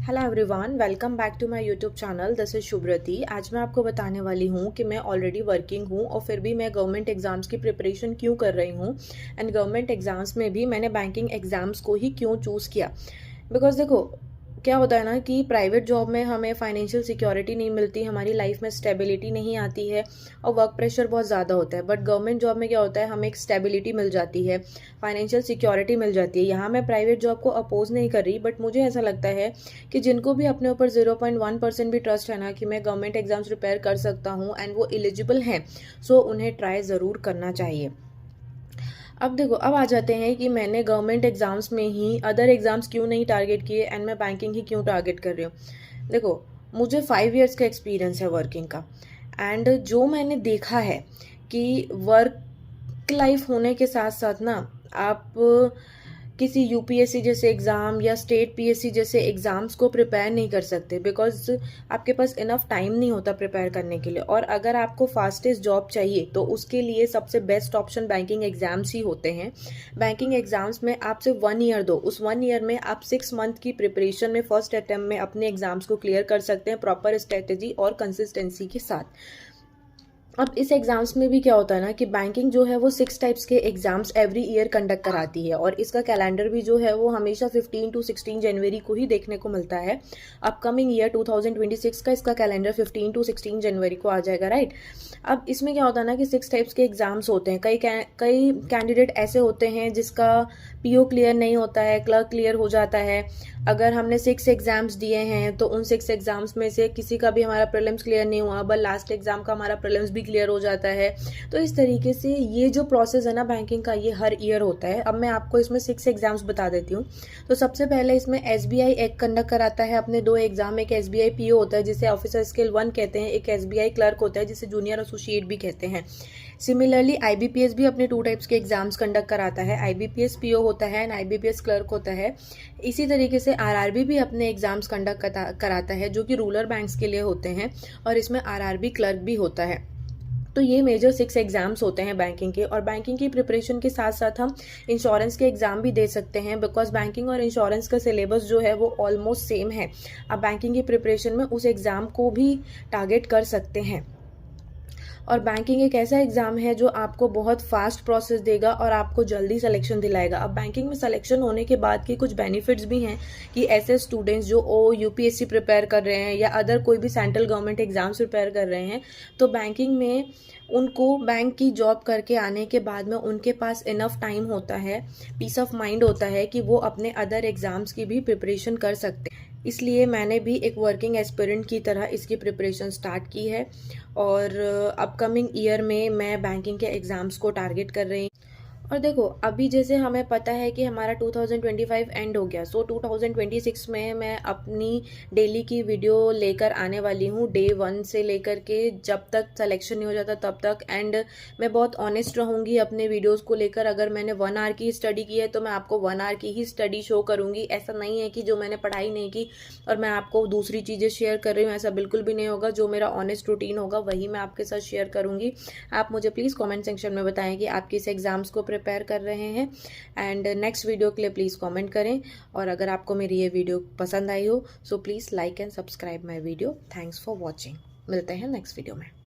Hello everyone, welcome back to my YouTube channel. This is Shubhrati. आज मैं आपको बताने वाली हूँ कि मैं ऑलरेडी वर्किंग हूँ और फिर भी मैं गवर्नमेंट एग्ज़ाम्स की प्रिपरेशन क्यों कर रही हूँ एंड गवर्नमेंट एग्ज़ाम्स में भी मैंने बैंकिंग एग्ज़ाम्स को ही क्यों चूज़ किया। बिकॉज देखो, क्या होता है ना कि प्राइवेट जॉब में हमें फाइनेंशियल सिक्योरिटी नहीं मिलती, हमारी लाइफ में स्टेबिलिटी नहीं आती है और वर्क प्रेशर बहुत ज़्यादा होता है। बट गवर्नमेंट जॉब में क्या होता है, हमें एक स्टेबिलिटी मिल जाती है, फाइनेंशियल सिक्योरिटी मिल जाती है। यहाँ मैं प्राइवेट जॉब को अपोज नहीं कर रही, बट मुझे ऐसा लगता है कि जिनको भी अपने ऊपर 0.1% भी ट्रस्ट है ना कि मैं गवर्नमेंट एग्जाम्स प्रिपेयर कर सकता हूँ एंड वो एलिजिबल हैं, सो उन्हें ट्राई ज़रूर करना चाहिए। अब देखो, अब आ जाते हैं कि मैंने गवर्नमेंट एग्जाम्स में ही अदर एग्जाम्स क्यों नहीं टारगेट किए एंड मैं बैंकिंग ही क्यों टारगेट कर रही हूँ। देखो, मुझे 5 इयर्स का एक्सपीरियंस है वर्किंग का एंड जो मैंने देखा है कि वर्क लाइफ होने के साथ साथ ना आप किसी यूपीएससी जैसे एग्ज़ाम या स्टेट पीएससी जैसे एग्ज़ाम्स को प्रिपेयर नहीं कर सकते, बिकॉज आपके पास इनफ टाइम नहीं होता प्रिपेयर करने के लिए। और अगर आपको फास्टेस्ट जॉब चाहिए तो उसके लिए सबसे बेस्ट ऑप्शन बैंकिंग एग्ज़ाम्स ही होते हैं। बैंकिंग एग्ज़ाम्स में आप सिर्फ 1 ईयर दो, उस 1 ईयर में आप 6 मंथ की प्रिपरेशन में फर्स्ट अटैम्प्ट में अपने एग्ज़ाम्स को क्लियर कर सकते हैं, प्रॉपर स्ट्रेटेजी और कंसिस्टेंसी के साथ। अब इस एग्जाम्स में भी क्या होता है ना कि बैंकिंग जो है वो 6 टाइप्स के एग्जाम्स एवरी ईयर कंडक्ट कराती है और इसका कैलेंडर भी जो है वो हमेशा 15 to 16 जनवरी को ही देखने को मिलता है। अपकमिंग ईयर 2026 का इसका कैलेंडर 15 to 16 जनवरी को आ जाएगा, राइट। अब इसमें क्या होता है ना कि 6 टाइप्स के एग्जाम्स होते हैं। कई कैंडिडेट ऐसे होते हैं जिसका पीओ क्लियर नहीं होता है, क्लर्क क्लियर हो जाता है। अगर हमने 6 एग्जाम्स दिए हैं तो उन 6 एग्जाम्स में से किसी का भी हमारा प्रीलिम्स क्लियर नहीं हुआ, बट लास्ट एग्जाम का हमारा प्रीलिम्स भी क्लियर हो जाता है। तो इस तरीके से ये जो प्रोसेस है ना बैंकिंग का, ये हर ईयर होता है। अब मैं आपको इसमें 6 एग्जाम्स बता देती हूँ। तो सबसे पहले इसमें एसबीआई एक कंडक्ट कराता है अपने 2 एग्जाम। एक एसबीआई पीओ होता है जिसे ऑफिसर स्किल 1 कहते हैं, एक एसबीआई क्लर्क होता है जिसे जूनियर एसोसिएट भी कहते हैं। सिमिलरली आईबीपीएस भी अपने 2 टाइप्स के एग्जाम्स कंडक्ट कराता है। आईबीपीएस पीओ होता है एंड आईबीपीएस क्लर्क होता है। इसी तरीके से आरआरबी भी अपने एग्जाम्स कंडक्ट कराता है जो कि रूरल बैंक्स के लिए होते हैं और इसमें आरआरबी क्लर्क भी होता है। तो ये मेजर 6 एग्जाम्स होते हैं बैंकिंग के। और बैंकिंग की प्रिपरेशन के साथ साथ हम इंश्योरेंस के एग्जाम भी दे सकते हैं, बिकॉज बैंकिंग और इंश्योरेंस का सिलेबस जो है वो ऑलमोस्ट सेम है। आप बैंकिंग की प्रिपरेशन में उस एग्ज़ाम को भी टारगेट कर सकते हैं। और बैंकिंग एक ऐसा एग्जाम है जो आपको बहुत फास्ट प्रोसेस देगा और आपको जल्दी सिलेक्शन दिलाएगा। अब बैंकिंग में सिलेक्शन होने के बाद के कुछ बेनिफिट्स भी हैं कि ऐसे स्टूडेंट्स जो यूपीएससी प्रिपेयर कर रहे हैं या अदर कोई भी सेंट्रल गवर्नमेंट एग्जाम्स प्रिपेयर कर रहे हैं, तो बैंकिंग में उनको बैंक की जॉब करके आने के बाद में उनके पास इनफ टाइम होता है, पीस ऑफ माइंड होता है कि वो अपने अदर एग्जाम्स की भी प्रिपरेशन कर सकते हैं। इसलिए मैंने भी एक वर्किंग एस्पिरेंट की तरह इसकी प्रिपरेशन स्टार्ट की है और अपकमिंग ईयर में मैं बैंकिंग के एग्ज़ाम्स को टारगेट कर रही हूँ। और देखो, अभी जैसे हमें पता है कि हमारा 2025 एंड हो गया, सो 2026 में मैं अपनी डेली की वीडियो लेकर आने वाली हूँ, डे 1 से लेकर के जब तक सिलेक्शन नहीं हो जाता तब तक। एंड मैं बहुत ऑनेस्ट रहूँगी अपने वीडियोस को लेकर। अगर मैंने 1 आवर की स्टडी की है तो मैं आपको 1 आवर की ही स्टडी शो करूँगी। ऐसा नहीं है कि जो मैंने पढ़ाई नहीं की और मैं आपको दूसरी चीज़ें शेयर कर रही हूँ, ऐसा बिल्कुल भी नहीं होगा। जो मेरा ऑनेस्ट रूटीन होगा वही मैं आपके साथ शेयर करूँगी। आप मुझे प्लीज़ कॉमेंट सेक्शन में बताएं कि आप किस एग्ज़ाम्स को प्रिपेयर कर रहे हैं एंड नेक्स्ट वीडियो के लिए प्लीज़ कमेंट करें। और अगर आपको मेरी ये वीडियो पसंद आई हो so please like and subscribe my video. Thanks for watching. मिलते हैं नेक्स्ट वीडियो में।